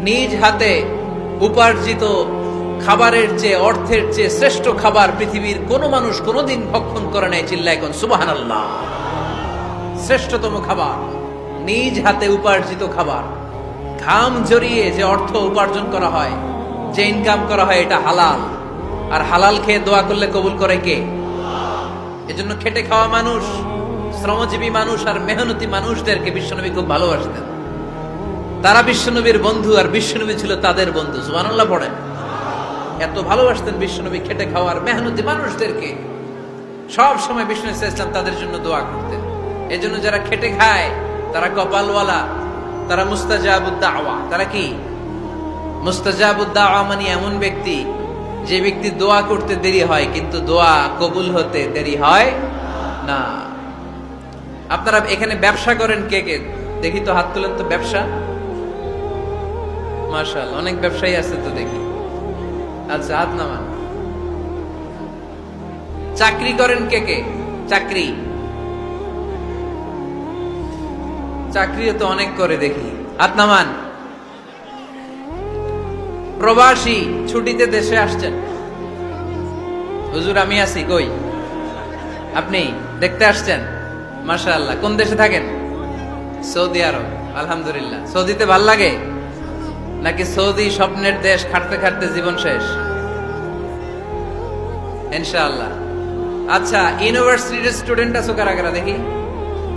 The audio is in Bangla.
নিজ হাতে উপার্জিত খাবারের চেয়ে, অর্থের চেয়ে শ্রেষ্ঠ খাবার পৃথিবীর কোন মানুষ কোনদিন ভক্ষণ করে নাই। চিল্লায় কোন সুবহানাল্লাহ। শ্রেষ্ঠতম খাবার, নিজ হাতে উপার্জিত খাবার, ঘাম জড়িয়ে যে অর্থ উপার্জন করা হয়, যে ইনকাম করা হয়, এটা হালাল। আর হালাল খেয়ে দোয়া করলে কবুল করে কে? এজন্য খেটে খাওয়া মানুষ, শ্রমজীবী মানুষ আর মেহনতি মানুষদেরকে বিশ্বনবী খুব ভালোবাসতেন। তারা বিশ্বনবীর বন্ধু, আর বিশ্বনবী ছিল তাদের বন্ধু। সুবহানাল্লাহ পড়েন। এত ভালোবাসতেন বিশ্বনবী খেটে খাওয়ার মেহনতি মানুষদেরকে। সব সময় বিষ্ণু ইসলাম তাদের জন্য দোয়া করতেন। এজন্য যারা খেটে খায় তারা কপালওয়ালা, তারা মুস্তাজাবুদ দাওয়া। তারা কি? মুস্তাজাবুদ দাওয়া মানে এমন ব্যক্তি যে ব্যক্তি দোয়া করতে দেরি হয় কিন্তু দোয়া কবুল হতে দেরি হয় না। আপনারা এখানে ব্যবসা করেন কে কে? দেখি তো, হাত তুলেন তো। ব্যবসা, মাশাআল্লাহ, অনেক ব্যবসায়ী আছে তো দেখি। আচ্ছা, হাত নামান। চাকরি করেন কে কে? চাকরি, চাকরিও তো অনেক করে দেখি, হাত নামান। প্রবাসী, ছুটিতে দেশে আসছেন। হুজুর আমি আছি, কই? আপনি দেখতে আসছেন? মাশাআল্লাহ। কোন দেশে থাকেন? সৌদি আরব। আলহামদুলিল্লাহ। সৌদিতে ভাল লাগে নাকি সৌদি স্বপ্নের দেশ, খাটতে খাটতে জীবন শেষ? ইনশাআল্লাহ। আচ্ছা, ইউনিভার্সিটির স্টুডেন্ট আছো কারা কারা দেখি?